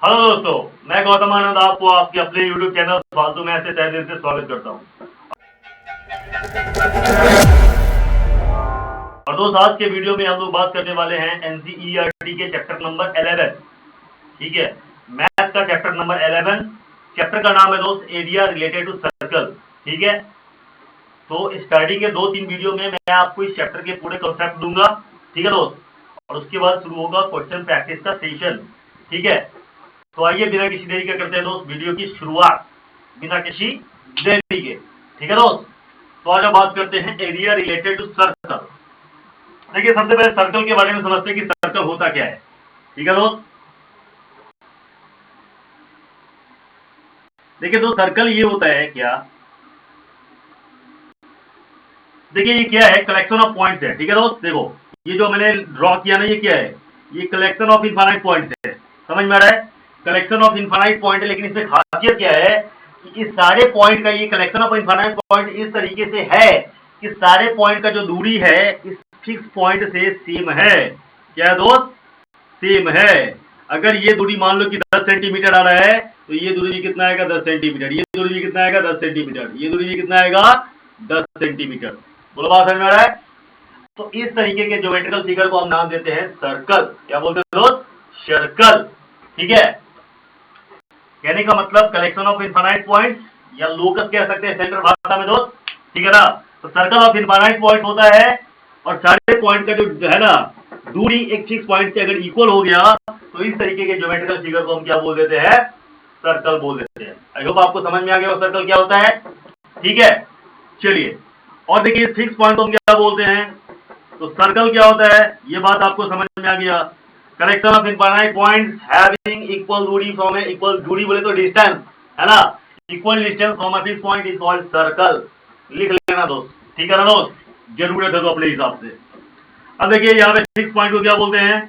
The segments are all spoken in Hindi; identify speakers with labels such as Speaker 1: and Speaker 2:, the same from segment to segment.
Speaker 1: हेलो दोस्तों, मैं गौतम आनंद आपको आपके अपने YouTube चैनल फालतू में ऐसे तहे दिल से स्वागत करता हूं। और दोस्त, आज के वीडियो में हम लोग बात करने वाले हैं NCERT के चैप्टर नंबर 11। ठीक है, मैथ का चैप्टर नंबर 11। चैप्टर का नाम है दोस्त एरिया रिलेटेड टू सर्कल। ठीक है, तो स्टडी के 2-3 वीडियो में मैं आपको इस चैप्टर के पूरे कॉन्सेप्ट दूंगा। ठीक है दोस्त, और उसके बाद शुरू होगा क्वेश्चन प्रैक्टिस का सेशन। ठीक है, तो आइए बिना किसी देरी के करते हैं दोस्त वीडियो की शुरुआत, बिना किसी देरी के। ठीक है दोस्त, तो आज हम बात करते हैं एरिया रिलेटेड टू सर्कल। देखिए, सबसे पहले सर्कल के बारे में समझते हैं कि सर्कल होता क्या है। ठीक है दोस्त, देखिए दोस्त, सर्कल ये होता है क्या, देखिए ये क्या है, कलेक्शन ऑफ पॉइंट्स है। ठीक है दोस्त, देखो ये जो मैंने ड्रॉ किया ना, ये क्या है, ये कलेक्शन ऑफ इनफाइनाइट पॉइंट्स है। समझ में आ रहा है, कलेक्शन ऑफ इनफाइनाइट पॉइंट है, लेकिन इसमें खासियत क्या है कि इस सारे पॉइंट का, ये कलेक्शन ऑफ इनफाइनाइट पॉइंट इस तरीके से है कि सारे पॉइंट का जो दूरी है इस फिक्स पॉइंट से सेम है। क्या है दोस्त, सेम है। अगर ये दूरी मान लो कि 10 सेंटीमीटर आ रहा है, तो ये दूरी कितना आएगा, 10 सेंटीमीटर। ये दूरी कितना आएगा, 10 सेंटीमीटर। ये दूरी कितना आएगा, 10 सेंटीमीटर। बोलो, बात समझ में आ रहा है। तो इस तरीके के ज्योमेट्रिकल फिगर को हम नाम देते हैं सर्कल। क्या बोलते हैं दोस्त, सर्कल। ठीक है, कहने का मतलब कलेक्शन ऑफ इनफाइनाइट पॉइंट्स, या लोकस कह सकते हैं सेंटर भाषा में दोस्त। ठीक है ना, तो सर्कल ऑफ इनफाइनाइट पॉइंट होता है, और सारे पॉइंट का जो है ना दूरी एक फिक्स पॉइंट से अगर इक्वल हो गया, तो इस तरीके के ज्योमेट्रिकल फिगर को हम क्या बोल देते हैं, सर्कल बोल देते हैं। आई होप आपको समझ में आ गया सर्कल क्या होता है। ठीक है, चलिए, और देखिए फिक्स पॉइंट को हम क्या बोलते हैं, तो सर्कल क्या होता है, ये बात आपको समझ में आ गया। Collection of infinite points having equal दूरी फ्रॉम ए, इक्वल दूरी बोले तो डिस्टेंस है ना, equal distance from a fix point is called circle. लिख लेना दोस्त। ठीक है ना दोस्त, जरूरत है तो अपने हिसाब से। अब देखिए यहाँ पे फिक्स पॉइंट को क्या बोलते हैं,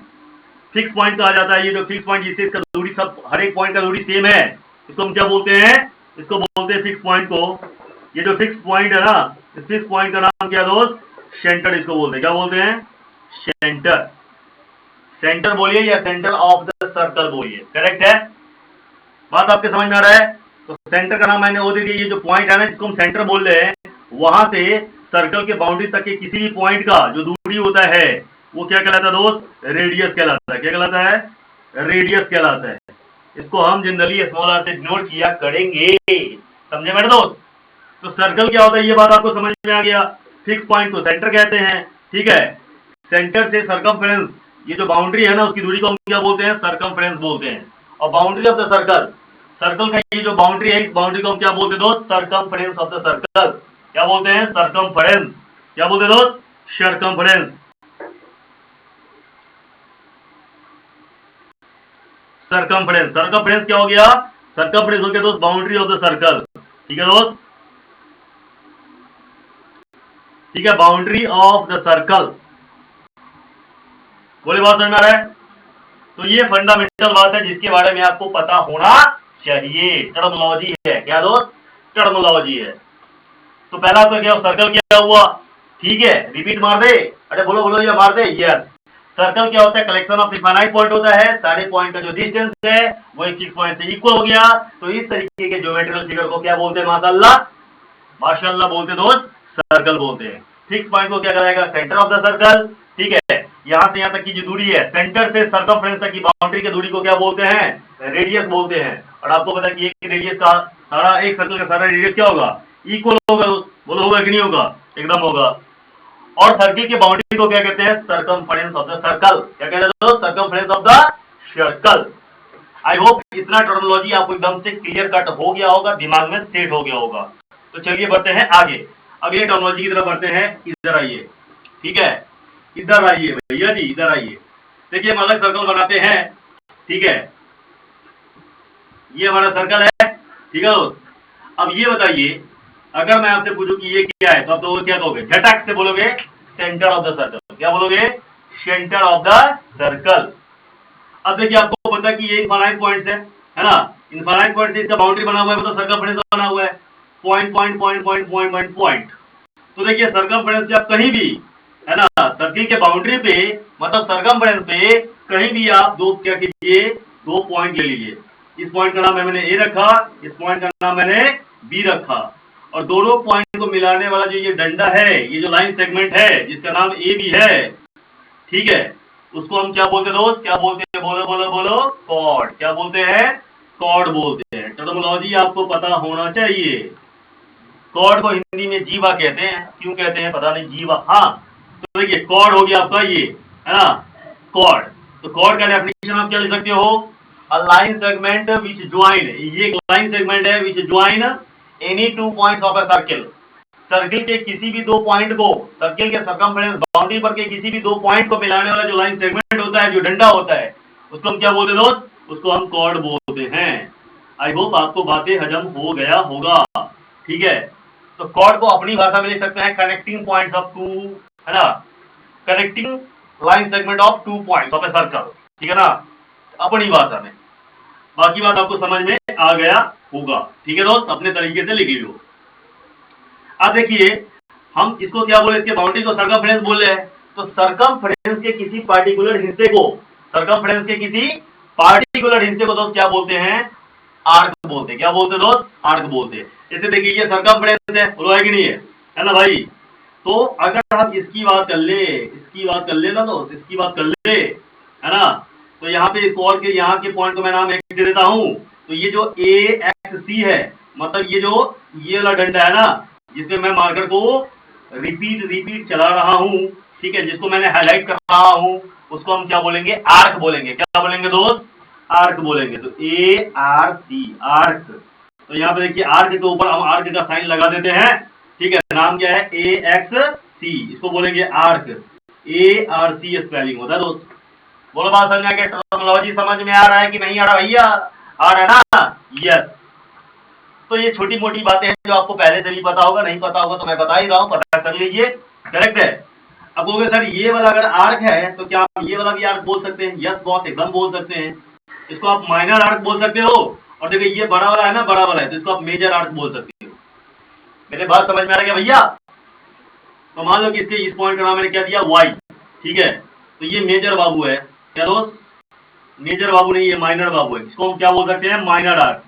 Speaker 1: फिक्स पॉइंट कहा जाता है ये जो फिक्स पॉइंट जिससे इसका दूरी सब हर एक पॉइंट का दूरी सेम है, इसको हम क्या बोलते हैं, इसको बोलते हैं फिक्स पॉइंट को। ये जो फिक्स पॉइंट है ना, इस फिक्स पॉइंट का नाम क्या दोस्त, सेंटर इसको बोलते हैं। क्या बोलते हैं, सेंटर। सेंटर बोलिए या सेंटर ऑफ द सर्कल बोलिए, करेक्ट है। बात आपके समझ में आ रहा है। तो सेंटर का नाम मैंने वो दे दिया, ये जो पॉइंट है ना जिसको हम सेंटर बोल रहे हैं, वहां से सर्कल के बाउंड्री तक के किसी भी पॉइंट का जो दूरी होता है वो क्या कहलाता है दोस्त, रेडियस कहलाता है। क्या कहलाता है, रेडियस कहलाता है। इसको हम जनरली स्मॉल आर से डिनोट किया करेंगे। समझे मेरे दोस्त। तो सर्कल क्या होता है ये बात आपको समझ में आ गया। फिक्स पॉइंट को सेंटर कहते हैं। ठीक है, सेंटर से सरकमफ्रेंस, ये जो बाउंड्री है ना उसकी दूरी को हम क्या बोलते हैं, सरकमफ्रेंस बोलते हैं। और boundary of the circle, circle का ये जो बाउंड्री है इस बाउंड्री को हम क्या बोलते हैं दोस्त, सरकमफ्रेंस ऑफ द सर्कल। क्या बोलते हैं, सरकमफ्रेंस। क्या बोलते हैं दोस्त, सरकमफ्रेंस। सरकमफ्रेंस, सरकमफ्रेंस क्या हो गया, सरकमफ्रेंस हो गया दोस्त बाउंड्री ऑफ द सर्कल। ठीक है दोस्त, ठीक है, बाउंड्री ऑफ द सर्कल। बोले बात समझ में आ रहा है। तो ये फंडामेंटल बात है जिसके बारे में आपको पता होना चाहिए। टर्मोलॉजी है, क्या दोस्त, टर्मोलॉजी है। तो पहला तो क्या, सर्कल क्या हुआ। ठीक है, रिपीट मार दे, अरे बोलो बोलो या मार दे। यस, सर्कल क्या होता है, कलेक्शन ऑफ इनफाइनाइट पॉइंट होता है, सारे पॉइंट का जो डिस्टेंस है वो एक फिक्स पॉइंट से इक्वल हो गया। तो इस तरीके के ज्योमेट्रिकल फिगर को क्या बोलते हैं, माशाल्लाह, माशाल्लाह बोलते हैं दोस्त, सर्कल बोलते हैं। फिक्स पॉइंट को क्या कराएगा, सेंटर ऑफ द सर्कल। ठीक है, यहां से यहां तक की जो दूरी है, सेंटर से सर्कमफ्रेंस तक की बाउंड्री की दूरी को क्या बोलते हैं, रेडियस बोलते हैं। और आपको पता है कि एक रेडियस का सारा, एक सर्कल का सारा रेडियस क्या होगा, इक्वल होगा। बोलो होगा कि नहीं होगा, एकदम होगा। और सर्कल की बाउंड्री को क्या कहते हैं, सर्कमफ्रेंस ऑफ द सर्कल। क्या कहते हैं, circumference of the circle. I hope इतना टर्मिनोलॉजी आपको एकदम से क्लियर कट हो गया होगा, दिमाग में सेट हो गया होगा। तो चलिए बढ़ते हैं आगे, अगले टर्मिनोलॉजी की तरफ बढ़ते हैं। इधर आइए, ठीक है, इधर आइए भैया जी, इधर आइए। देखिए हम अलग सर्कल बनाते हैं। ठीक है, ये हमारा सर्कल है। ठीक है दोस्त, अब ये बताइए, अगर मैं आपसे पूछूं कि ये क्या है, तो आप तो क्या कहोगे, झटक से बोलोगे सेंटर ऑफ द सर्कल। क्या बोलोगे, सेंटर ऑफ द सर्कल। अब देखिए आपको पता है कि ये इनफाइनाइट पॉइंट्स है ना, इनफाइनाइट पॉइंट से इसका बाउंड्री बना हुआ है, मतलब सर्कमफ्रेंस बना हुआ है, point point point point point point point. तो देखिए सर्कमफ्रेंस से आप कहीं भी है ना, सर्कल के बाउंड्री पे, मतलब सर्कमफ्रेंस पे कहीं भी आप दो क्या कीजिए, दो पॉइंट ले लीजिए, इस पॉइंट का नाम मैंने ए रखा, इस पॉइंट का नाम मैंने बी रखा, और दोनों पॉइंट को मिलाने वाला जो ये डंडा है, ये जो लाइन सेगमेंट है जिसका नाम ए बी है, ठीक है, उसको हम क्या बोलते हैं दोस्त, क्या बोलते हैं, बोलो बोलो बोलो, कॉर्ड। क्या बोलते हैं, कॉर्ड बोलते हैं। टर्मिनोलॉजी आपको पता होना चाहिए। कॉर्ड को हिंदी में जीवा कहते हैं, क्यों कहते हैं पता नहीं, जीवा। हाँ, तो देखिए कॉर्ड हो गया आपका ये, है ना, कॉर्ड। तो कॉर्ड का डेफिनेशन आप क्या लिख सकते हो, a line segment which join, ये एक लाइन सेगमेंट है which join any two points of a circle. Circle के किसी भी दो पॉइंट को, सर्किल के सर्कमफ्रेंस बाउंड्री पर के किसी भी दो पॉइंट को मिलाने वाला जो लाइन सेगमेंट होता है, जो डंडा होता है, उसको हम क्या बोलते हैं दोस्त, उसको हम कॉर्ड बोलते हैं। आई होप आपको बातें हजम हो गया होगा, ठीक है। तो कॉर्ड को अपनी भाषा में लिख सकते हैं कनेक्टिंग पॉइंट्स ऑफ टू, है ना, connecting line segment of to points of a circle, ठीक है ना, अपनी भाषा में। बाकी बात आपको समझ में आ गया होगा, ठीक है दोस्त, अपने तरीके से लिख लीजिए। अब देखिए हम इसको क्या बोले, इसके बाउंड्री को सर्कमफ्रेंस बोले हैं। तो सर्कमफ्रेंस के किसी पार्टिकुलर हिस्से को, सर्कमफ्रेंस के किसी पार्टिकुलर हिस्से को दोस्त क्या बोलते हैं, आर्क बोलते हैं। क्या बोलते हैं दोस्त, आर्क बोलते हैं। जैसे देखिए ये सर्कमफ्रेंस है, बोलो है कि नहीं है ना भाई। तो अगर हम इसकी बात कर ले, इसकी बात कर ले ना दोस्त, इसकी बात कर ले, है ना, तो यहाँ पे इस और के यहाँ के पॉइंट को मैं नाम एक्स दे देता हूँ। तो ये जो ए एक्स सी है, मतलब ये जो ये वाला डंडा है ना, जिसमें मैं मार्कर को रिपीट चला रहा हूँ, ठीक है, जिसको मैंने हाईलाइट कर रहा हूँ, उसको हम क्या बोलेंगे, आर्क बोलेंगे। क्या बोलेंगे दोस्त, आर्क बोलेंगे। तो ए आर सी, आर्क। तो यहाँ पे देखिए आर्क के ऊपर हम आर्क का साइन लगा देते हैं, ठीक है, नाम क्या है, ए एक्स सी, इसको बोलेंगे arc. A R C spelling होता है दोस्त। बोलो बात समझ में, टर्मिनोलॉजी समझ में आ रहा है कि नहीं आ रहा भैया, आ रहा है ना, यस। तो ये छोटी मोटी बातें हैं जो आपको पहले से भी पता होगा, नहीं पता होगा तो मैं बता ही रहा हूँ, पता कर लीजिए, करेक्ट है। अब बोलोगे सर ये वाला अगर आर्क है तो क्या आप ये वाला भी आर्क बोल सकते हैं, यस बॉस एकदम बोल सकते हैं। इसको आप माइनर आर्क बोल सकते हो, और देखिए ये बड़ा वाला है ना, बड़ा वाला है, तो इसको आप मेजर आर्क बोल सकते हो। मेरे बात समझ में आ रहा है भैया। तो मान लो कि इसके इस पॉइंट का नाम मैंने क्या दिया, वाई, ठीक है, तो ये मेजर बाबू है। क्या दोस्त, मेजर बाबू नहीं, ये माइनर बाबू है। इसको हम क्या बोल सकते हैं, माइनर आर्क,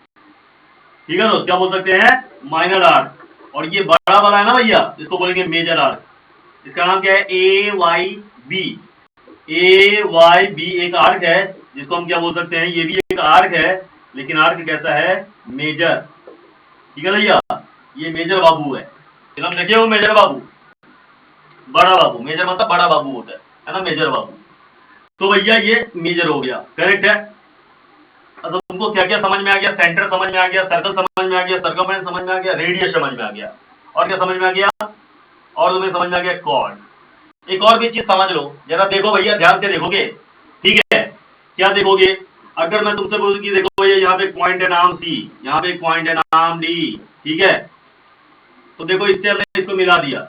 Speaker 1: ठीक है दोस्त, क्या बोल सकते हैं, माइनर आर्क। और ये बड़ा वाला है ना भैया, इसको बोलेंगे मेजर आर्क। इसका नाम क्या है, ए वाई बी। ए वाई बी एक आर्क है, जिसको हम क्या बोल सकते हैं, ये भी एक आर्क है, लेकिन आर्क कैसा है, मेजर, ठीक है भैया, ये मेजर बाबू है। फिल्म देखे हो मेजर बाबू, बड़ा बाबू, मेजर मतलब बड़ा बाबू होता है ना, मेजर बाबू। तो भैया ये मेजर हो गया, करेक्ट है। तो तुमको क्या क्या समझ में आ गया, सेंटर समझ में आ गया, सर्कल समझ में आ गया, सर्कमफ्रेंस समझ में आ गया, रेडियस समझ में आ गया, और क्या समझ में आ गया, और तुम्हें समझ में आ गया कॉर्ड। एक और भी चीज समझ लो, जरा देखो भैया, ध्यान से देखोगे, ठीक है, क्या देखोगे, अगर मैं तुमसे बोलूं कि देखो भैया यहाँ पे एक पॉइंट है नाम सी, यहाँ पे एक पॉइंट है नाम डी, ठीक है, तो देखो इससे हमने इसको मिला दिया,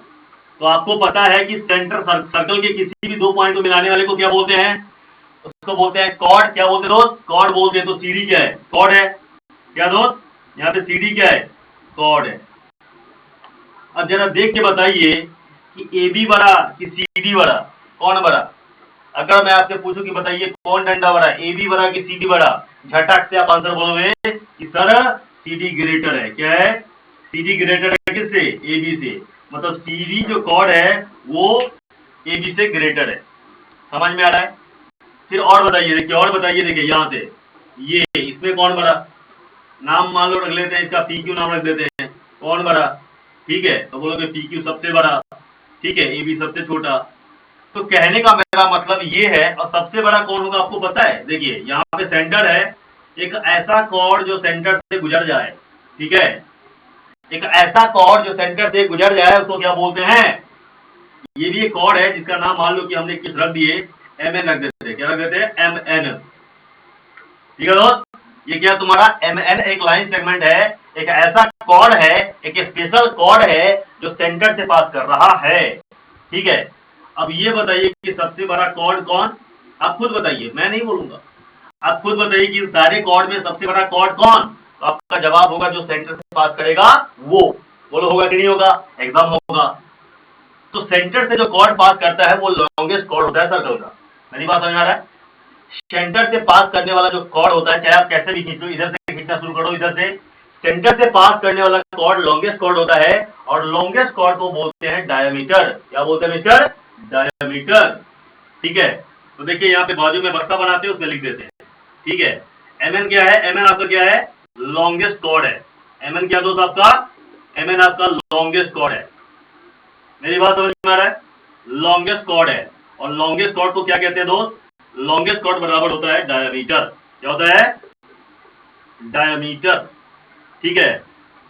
Speaker 1: तो आपको पता है कि सेंटर सर्कल के किसी भी दो पॉइंट को मिलाने वाले को क्या बोलते हैं, उसको बोलते हैं कॉर्ड। क्या बोलते हैं दोस्त, कॉर्ड बोलते हैं। तो सीडी क्या है, कॉर्ड है। क्या दोस्त, यहाँ पे सीडी क्या है, कॉर्ड है। अब जरा देख के बताइए कि ए बी बड़ा कि सीडी बड़ा, कौन बड़ा। अगर मैं आपसे पूछूं कि बताइए कौन डंडा बड़ा, ए बी बड़ा कि सीडी बड़ा, झटक से आप आंसर बोलोगे कि सर सीडी ग्रेटर है। क्या है, सीडी ग्रेटर है किससे, ए बी से। मतलब सीडी जो कॉर्ड है वो ए बी से ग्रेटर है। समझ में आ रहा है। फिर और बताइए, देखिए और बताइए, देखिए यहाँ से ये इसमें कौन बड़ा, नाम मान लो रख लेते हैं इसका, पी क्यू नाम रख देते हैं, कौन बड़ा, ठीक है, तो बोलोगे पी क्यू सबसे बड़ा, ठीक है, ए बी सबसे छोटा। तो कहने का मेरा मतलब ये है, और सबसे बड़ा कौन होगा आपको पता है। देखिए यहाँ पे सेंटर है, एक ऐसा कॉर्ड जो सेंटर से गुजर जाए, ठीक है, एक ऐसा कॉर्ड जो सेंटर से गुजर जाए उसको क्या बोलते हैं, ये भी एक कॉर्ड है जिसका नाम मान लो कि हमने किस रख दिए, एम एन रख देते हैं। क्या रख देते हैं, एम एन, ठीक है दोस्त। ये क्या तुम्हारा एम एन एक लाइन सेगमेंट है, एक ऐसा कॉर्ड है, एक स्पेशल कॉर्ड है जो सेंटर से पास कर रहा है, ठीक है। अब ये बताइए कि सबसे बड़ा कॉर्ड कौन, आप खुद बताइए, मैं नहीं बोलूंगा, आप खुद बताइए कि सारे कॉर्ड में सबसे बड़ा कॉर्ड कौन। तो आपका जवाब होगा जो सेंटर से पास करेगा वो। बोलो होगा कि नहीं होगा, एग्जाम होगा। तो सेंटर से जो कॉर्ड पास करता है वो लॉन्गेस्ट कॉर्ड होता है सर्कल का। मेरी बात समझ आ रहा है। सेंटर से पास करने वाला जो कॉर्ड होता है, चाहे आप कैसे भी खींचो, इधर से खींचना शुरू करो, इधर से सेंटर से पास करने वाला कॉर्ड लॉन्गेस्ट कॉर्ड होता है, और लॉन्गेस्ट कॉर्ड को बोलते हैं डायमीटर। क्या बोलते हैं मिस्टर? डायमीटर। ठीक है, तो देखिए यहाँ पे बाजू में बक्सा बनाते हैं, उसमें लिख देते हैं। ठीक है, एमएन क्या है? एमएन आपका क्या है? लॉन्गेस्ट कॉर्ड है। एमएन क्या दोस्त आपका? एमएन आपका लॉन्गेस्ट कॉर्ड है। मेरी बात समझ में आ रहा है? लॉन्गेस्ट कॉर्ड है, और लॉन्गेस्ट कॉर्ड को क्या कहते हैं दोस्त? लॉन्गेस्ट कॉर्ड बराबर होता है डायमीटर। क्या होता है? डायमीटर। ठीक है,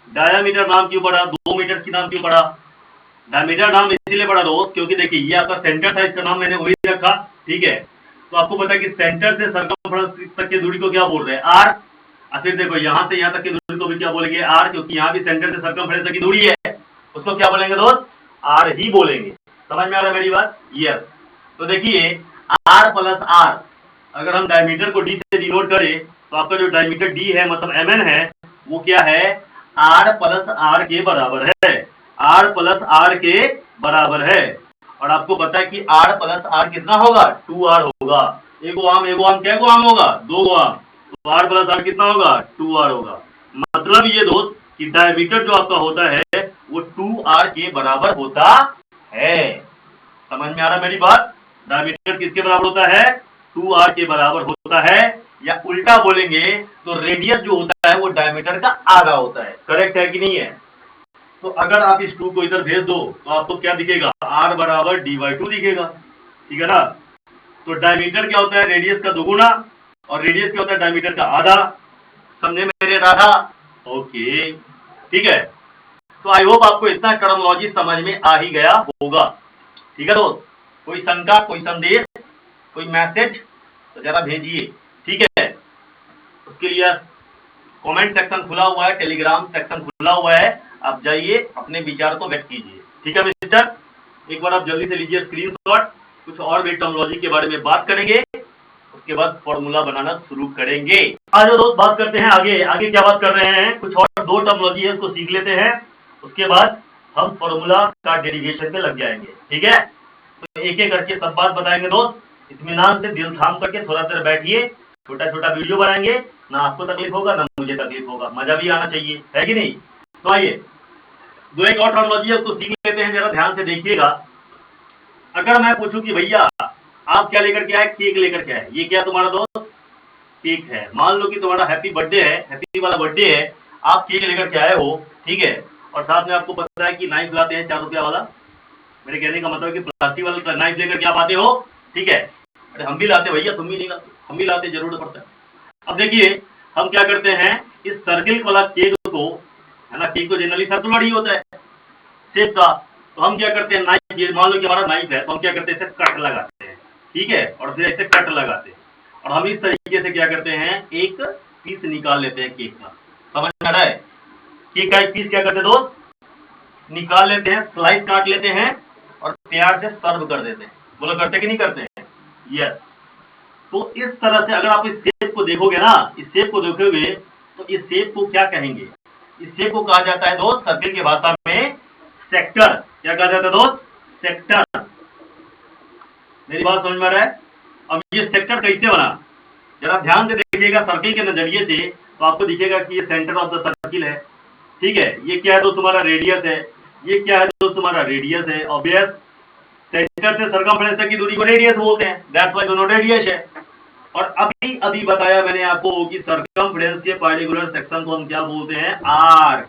Speaker 1: डायमीटर नाम क्यों पड़ा? 2 मीटर की नाम क्यों पड़ा? डायमीटर नाम इसीलिए पड़ा दोस्त क्योंकि देखिए ये आपका सेंटर था, इसका नाम मैंने वही रखा। ठीक है, तो आपको पता है कि सेंटर से सर्कमफ्रेंस तक की दूरी को क्या बोल रहे हैं? आर। और फिर देखो यहां से यहां तक की दूरी को भी क्या बोलेंगे? आर, क्योंकि यहां भी सेंटर से सर्कमफ्रेंस तक की दूरी है, उसको क्या बोलेंगे दोस्त? आर ही बोलेंगे। समझ में आ रहा है मेरी बात? यस। तो देखिए आर प्लस आर, अगर हम डायमीटर को डी से डिनोट करें तो आपका जो डायमीटर डी है मतलब एमएन है, वो क्या है? आर प्लस आर के बराबर है। आर प्लस आर के बराबर है, और आपको पता है कि आर प्लस आर कितना होगा? 2r होगा। एगो आम क्या को आम होगा? 2 आम। तो आर प्लस आर कितना होगा? 2r होगा। मतलब ये दोस्त कि डायमीटर जो आपका होता है वो 2r के बराबर होता है। समझ में आ रहा मेरी बात? डायमीटर किसके बराबर होता है? 2r के बराबर होता है, या उल्टा बोलेंगे तो रेडियस जो होता है वो डायमीटर का आधा होता है। करेक्ट है कि नहीं है? तो अगर आप इस 2 को इधर भेज दो तो आपको क्या दिखेगा? r बराबर d/2 दिखेगा। ठीक है ना? तो डायमीटर क्या होता है? रेडियस का 2 गुना, और रेडियस क्या होता है? डायमीटर का आधा। समझे मेरे राधा? ओके, ठीक है। तो आई होप आपको इतना टर्मोलॉजी समझ में आ ही गया होगा। ठीक है दोस्त, कोई शंका, कोई संदेश, कोई मैसेज तो जरा भेजिए। ठीक है, उसके लिए कमेंट सेक्शन खुला हुआ है, टेलीग्राम सेक्शन खुला हुआ है, आप जाइए अपने विचार को व्यक्त कीजिए। ठीक है मिस्टर, एक बार आप जल्दी से लीजिए स्क्रीनशॉट। कुछ और भी टर्मोलॉजी के बारे में बात करेंगे, उसके बाद फॉर्मूला बनाना शुरू करेंगे। आज दोस्त बात करते हैं आगे। आगे क्या बात कर रहे हैं? कुछ और 2 टर्मोलॉजी है, उसको सीख लेते हैं, उसके बाद हम फॉर्मूला का डेरिवेशन पे लग जाएंगे। ठीक है, तो एक एक करके सब बात बताएंगे दोस्त। इत्मीनान से दिल थाम करके थोड़ा देर बैठिए, छोटा छोटा वीडियो बनाएंगे, ना आपको तकलीफ होगा ना मुझे तकलीफ होगा, मजा भी आना चाहिए, है कि नहीं? तो आइए, दो एक और टर्मोलॉजी है उसको सीख लेते हैं, जरा ध्यान से देखिएगा। अगर मैं पूछूं कि भैया आप क्या लेकर के आए? केक लेकर के आए। ये क्या तुम्हारा दोस्त? केक है। मान लो कि तुम्हारा हैप्पी बर्थडे है, हैप्पी वाला बर्थडे है, आप केक लेकर के आए हो। ठीक है, और साथ में आपको पता है कि नाइफ लाते हैं 4 रुपया वाला। मेरे कहने का मतलब कि प्लास्टिक वाला नाइफ लेकर के आप आते हो। ठीक है, अरे हम भी लाते भैया, तुम भी नहीं लाते, हम भी लाते, जरूरत पड़ता है। अब देखिए हम क्या करते हैं, इस सर्किल वाला केक को, है ना, केक तो जनरली सर्कुलर ही होता है शेप का, तो हम क्या करते हैं, नाइफ, ये मान लो कि हमारा नाइफ है, तो हम क्या करते हैं, इसे कट लगाते हैं। ठीक है, और फिर ऐसे कट लगाते हैं, और हम इस तरीके से क्या करते हैं, एक पीस निकाल लेते हैं केक का। समझ में आ रहा है? केक का एक पीस क्या करते हैं दोस्त? निकाल लेते हैं, स्लाइस काट लेते हैं, और प्यार से सर्व कर देते हैं। बोलो करते कि नहीं करते हैं? यस। तो इस तरह से अगर आप इस शेप को देखोगे ना, इस शेप को देखोगे तो इस शेप को क्या कहेंगे? इस शेप को कहा जाता है दोस्त सर्किल की भाषा में सेक्टर। क्या कहा जाता है दोस्त? सेक्टर। मेरी बात समझ में आ रहा है? अब ये सेक्टर कैसे बना, जरा ध्यान से देखिएगा सर्किल के नजरिए से, तो आपको दिखेगा कि ये सेंटर ऑफ द सर्किल है। ठीक है, ये क्या है दोस्त? तुम्हारा रेडियस है। ये क्या है दोस्त? तुम्हारा रेडियस है। ऑब्वियस, सेंटर से सर्कमफ्रेंस तक की दूरी को रेडियस बोलते हैं, दैट्स व्हाई दोनों रेडियस है। और अभी अभी बताया मैंने आपको कि सर्कमफ्रेंस के पर्टिकुलर सेक्शन को हम क्या बोलते हैं? आर्क।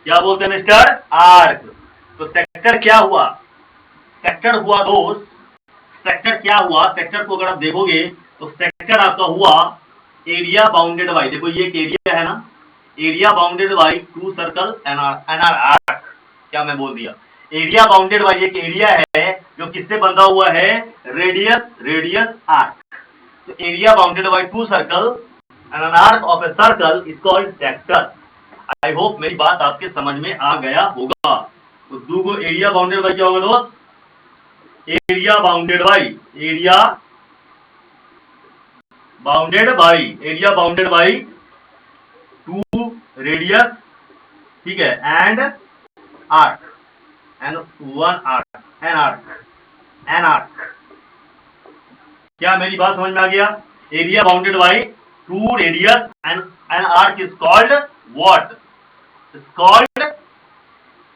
Speaker 1: क्या बोलते हैं मिस्टर? आर्क। तो सेक्टर क्या हुआ? सेक्टर हुआ दोस्त, सेक्टर क्या हुआ? सेक्टर को अगर आप देखोगे तो सेक्टर आपका हुआ एरिया बाउंडेड बाई, देखो ये एक एरिया है ना, area bounded by 2 circle an arc. क्या मैं बोल दिया? एरिया बाउंडेड बाई एक एरिया है जो किससे बंधा हुआ है? Radius, radius arc. तो area bounded by 2 circle and an arc of a circle is called sector. I hope मेरी बात आपके समझ में आ गया होगा। तो 2 को एरिया बाउंडेड बाई क्या होगा दोस्त? Area bounded by, area bounded by 2 radius, ठीक है, and arc, and 1 arc, an arc, क्या मेरी बात समझ में आ गया? Area bounded by two radius and an arc is called what? Is called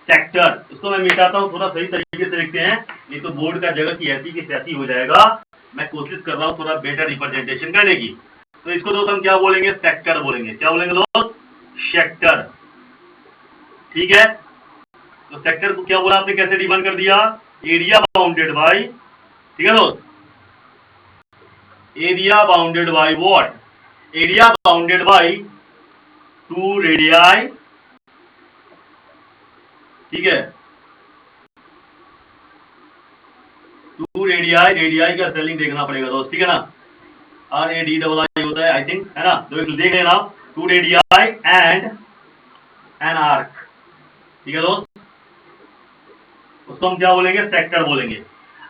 Speaker 1: sector. इसको मैं मिटाता हूं, थोड़ा सही तरीके से लिखते हैं, नहीं तो बोर्ड का जगह की ऐसी की तैसी हो जाएगा। मैं कोशिश कर रहा हूं थोड़ा बेटर रिप्रेजेंटेशन करने की। तो इसको दोस्त हम क्या बोलेंगे? सेक्टर बोलेंगे। क्या बोलेंगे दोस्त? सेक्टर। ठीक है, तो सेक्टर को क्या बोला आपने, कैसे डिफाइन कर दिया? एरिया बाउंडेड बाई, ठीक है दोस्त, area bounded by what? Area bounded by two radii, ठीक है, टू रेडियाई। रेडियाई का स्पेलिंग देखना पड़ेगा दोस्त, ठीक है ना, RADI होता है आई थिंक, है ना, तो एक देख लेना, two radii and an arc, ठीक है दोस्त, उसको हम क्या बोलेंगे? सेक्टर बोलेंगे।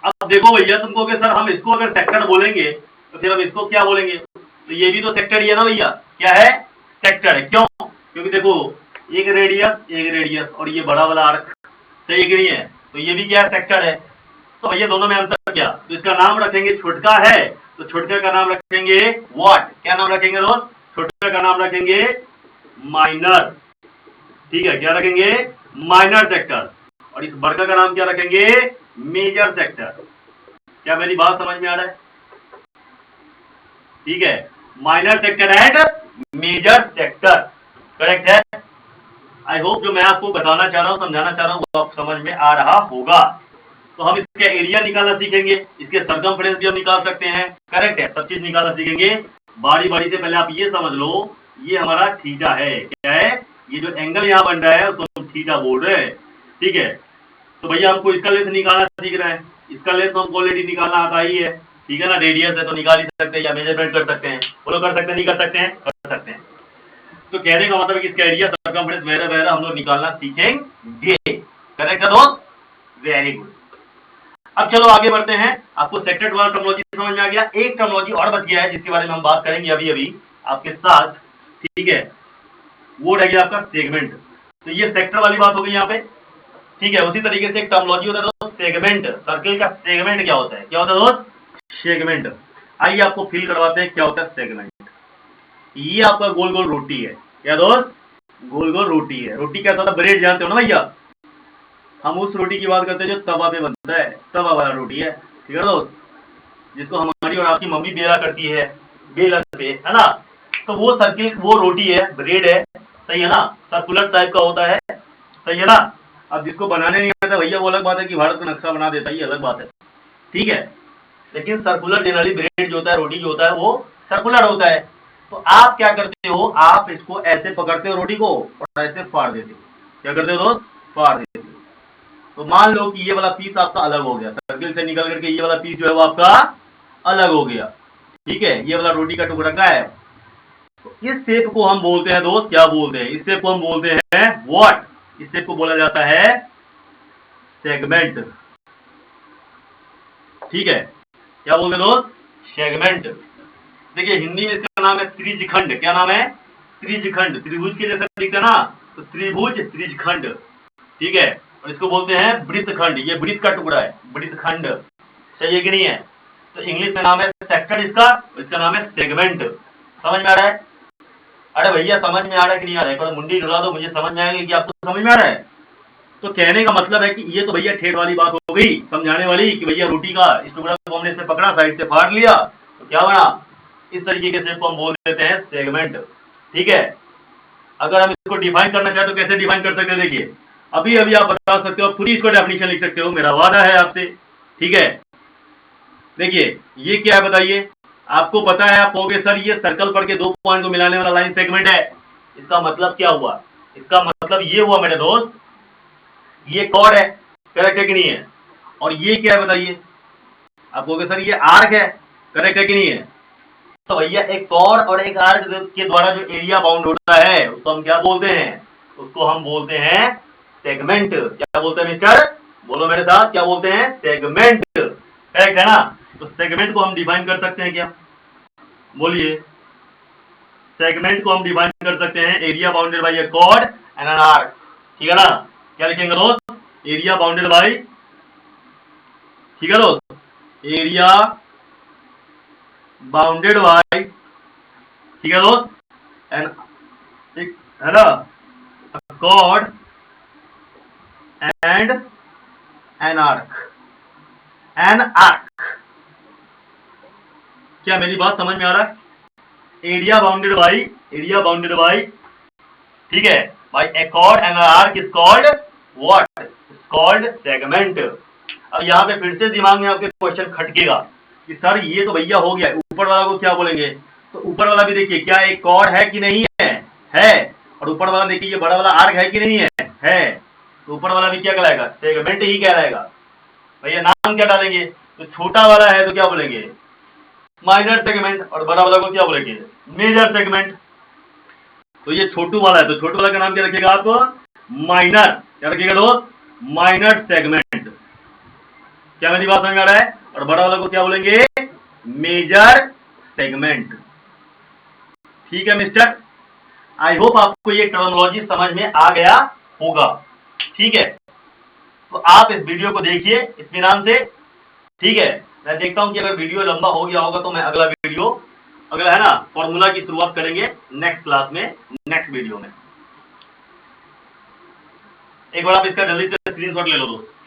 Speaker 1: अब देखो भैया, तुमको कि सर हम इसको अगर सेक्टर बोलेंगे तो फिर हम इसको क्या बोलेंगे? तो ये भी तो सेक्टर ही है ना भैया, क्या है? सेक्टर है। क्यों? क्योंकि देखो एक रेडियस और ये बड़ा वाला आर्क, सही है कि नहीं है? तो ये भी क्या है? सेक्टर है। तो भैया दोनों में अंतर क्या? तो इसका नाम रखेंगे, छोटका है तो छोटका का नाम रखेंगे व्हाट? क्या नाम रखेंगे दोस्त? छोटका का नाम रखेंगे माइनर, ठीक है, क्या रखेंगे? Minor sector. और इस बड़का का नाम क्या रखेंगे? Major sector. क्या मेरी बात समझ में आ रहा है? ठीक है, minor sector and major sector, correct है। आई होप जो मैं आपको बताना चाह रहा हूं, समझाना चाह रहा हूं, वो आप समझ में आ रहा होगा। तो हम इसका एरिया निकालना सीखेंगे, इसके सरकमफ्रेंस भी हम निकाल सकते हैं, करेक्ट है, सब चीज निकालना सीखेंगे। बारी बारी से पहले आप ये समझ लो, ये हमारा थीटा है। क्या है? ये जो एंगल यहाँ बन रहा है उसको हम थीटा बोल रहे हैं, ठीक है। तो भैया हमको इसका लेंथ निकालना सीख रहे हैं, इसका लेंथ तो हमको ऑलरेडी निकालना आता ही है, ठीक है ना, रेडियस है तो निकाल ही सकते हैं, या मेजरमेंट कर सकते हैं, बोलो कर सकते हैं, नहीं कर सकते हैं? कर सकते हैं। तो कहने का मतलब इसका एरिया, सरकमफ्रेंस वगैरह हम लोग निकालना सीखेंगे, करेक्ट है दोस्त? Very good. अब चलो आगे बढ़ते हैं। आपको सेक्टर वाला टर्मिनोलॉजी समझ में आ गया। एक टर्मिनोलॉजी और बच गया है जिसके बारे में हम बात करेंगे अभी अभी आपके साथ, ठीक है, वो रह गया आपका सेगमेंट। तो ये सेक्टर वाली बात हो गई यहाँ पे, ठीक है। उसी तरीके से एक टर्मिनोलॉजी होता है दोस्त सेगमेंट। सर्किल का सेगमेंट क्या होता है? क्या होता है दोस्त? सेगमेंट। आइए आपको फील करवाते हैं क्या होता है सेगमेंट। ये आपका गोल गोल रोटी है। क्या दोस्त? गोल गोल रोटी है। रोटी कैसा होता है? ब्रेड जानते हो ना भैया, हम उस रोटी की बात करते हैं जो तवा पे बनता है, तवा वाला रोटी है, ठीक है दोस्त, जिसको हमारी और आपकी मम्मी बेला करती है बेलन पे, है ना। तो वो सर्किल, वो रोटी है, ब्रेड है, सही है ना, सर्कुलर टाइप का होता है, सही है ना। अब जिसको बनाने नहीं आता भैया वो अलग बात है कि भारत का नक्शा बना देता है, ये अलग बात है, ठीक है। लेकिन सर्कुलर जनरली ब्रेड जो होता है, रोटी जो होता है वो सर्कुलर होता है। तो आप क्या करते हो? आप इसको ऐसे पकड़ते हो रोटी को और ऐसे फाड़ देते हो। क्या करते हो दोस्त? फाड़ देते हो। तो मान लो कि ये वाला पीस आपका अलग हो गया, सर्किल से निकल करके ये वाला पीस जो है वो आपका अलग हो गया, ठीक है, ये वाला रोटी का टुकड़ा का है। तो इस शेप को हम बोलते हैं दोस्त, क्या बोलते हैं? इस शेप को हम बोलते हैं व्हाट? इस शेप को बोला जाता है सेगमेंट, ठीक है। क्या बोलते हैं दोस्त? सेगमेंट। देखिए हिंदी में इसका नाम है त्रिज्यखंड। क्या नाम है? त्रिज्यखंड। त्रिभुज के जैसा दिखता है ना, तो त्रिभुज, त्रिज्यखंड, ठीक है। और इसको बोलते हैं वृत्तखंड। ये वृत्त का टुकड़ा है, वृत्तखंड, सही है कि नहीं है? तो इंग्लिश में नाम है सेक्टर इसका, इसका नाम है सेगमेंट। समझ में आ रहा है? अरे भैया समझ में आ रहा है कि नहीं आ रहा है? पर मुंडी डुला दो, मुझे समझ में आएगा कि आपको समझ में आ रहा है। तो कहने का मतलब है कि ये तो भैया ठेठ वाली बात हो गई, समझाने वाली, कि भैया रोटी का इस टुकड़ा को हमने से पकड़ा, साइड से फाड़ लिया, तो क्या बना? इस तरीके के शेप को हम बोल देते हैं सेगमेंट, ठीक है। अगर हम इसको डिफाइन करना चाहे तो कैसे डिफाइन कर सकते हैं? देखिए अभी अभी आप बता सकते हो, खुद ही इसको डेफिनेशन लिख सकते हो, मेरा वादा है आपसे, ठीक है। देखिए ये क्या है बताइए? आपको पता है, आप कहोगे सर ये सर्कल पर के दो पॉइंट को मिलाने वाला लाइन सेगमेंट है। इसका मतलब क्या हुआ? इसका मतलब ये हुआ मेरे दोस्त, ये कॉर्ड है, करेक्ट है कि नहीं है? और ये क्या है बताइए? आप कहोगे सर ये आर्क है, करेक्ट है कि नहीं है? तो भैया एक कॉर्ड और एक आर्क के द्वारा जो एरिया बाउंड होता है उसको हम क्या बोलते हैं? उसको हम बोलते हैं सेगमेंट। क्या बोलते हैं मिस्टर? बोलो मेरे साथ, क्या बोलते हैं? सेगमेंट, करेक्ट है ना। तो सेगमेंट को हम डिफाइन कर सकते हैं क्या? बोलिए। सेगमेंट को हम डिफाइन कर सकते हैं area bounded by a chord and an arc, ठीक है ना। क्या लिखेंगे दोस्त? एरिया बाउंडेड बाई, ठीक है दोस्त, एरिया बाउंडेड बाय, ठीक है दोस्त, एन, है ना, chord and an arc, an arc. क्या मेरी बात समझ में आ रहा है? एरिया बाउंडेड बाई, ठीक है, by a chord and arc is called what? Is called segment. अब यहाँ पे फिर से दिमाग में आपके क्वेश्चन खटकेगा कि सर ये तो भैया हो गया, ऊपर वाला को क्या बोलेंगे? तो ऊपर वाला भी देखिए, क्या एक कॉर्ड है कि नहीं है, और ऊपर वाला देखिए ये बड़ा वाला आर्क है कि नहीं है, तो ऊपर वाला भी क्या कहलाएगा? सेगमेंट ही कहलाएगा। भैया नाम क्या डालेंगे? तो छोटा वाला है तो क्या बोलेंगे? माइनर सेगमेंट, और बड़ा वाला को क्या बोलेंगे? Major segment. तो ये छोटू वाला है तो छोटू वाला का नाम क्या रखिएगा आप? माइनर। क्या रखिएगा दोस्त? Minor segment. क्या मेरी बात समझ में आ रहा है? और बड़ा वाला को क्या बोलेंगे? Major segment. ठीक है मिस्टर, आई होप आपको ये टर्मिनोलॉजी समझ में आ गया होगा। ठीक है, तो आप इस वीडियो को देखिए इत्मीनान से। ठीक है, मैं देखता हूं कि अगर वीडियो लंबा हो गया होगा तो मैं अगला है ना, फॉर्मूला की शुरुआत करेंगे नेक्स्ट क्लास में, नेक्स्ट वीडियो में। एक बार आप इसका जल्दी से स्क्रीनशॉट ले लो दोस्त।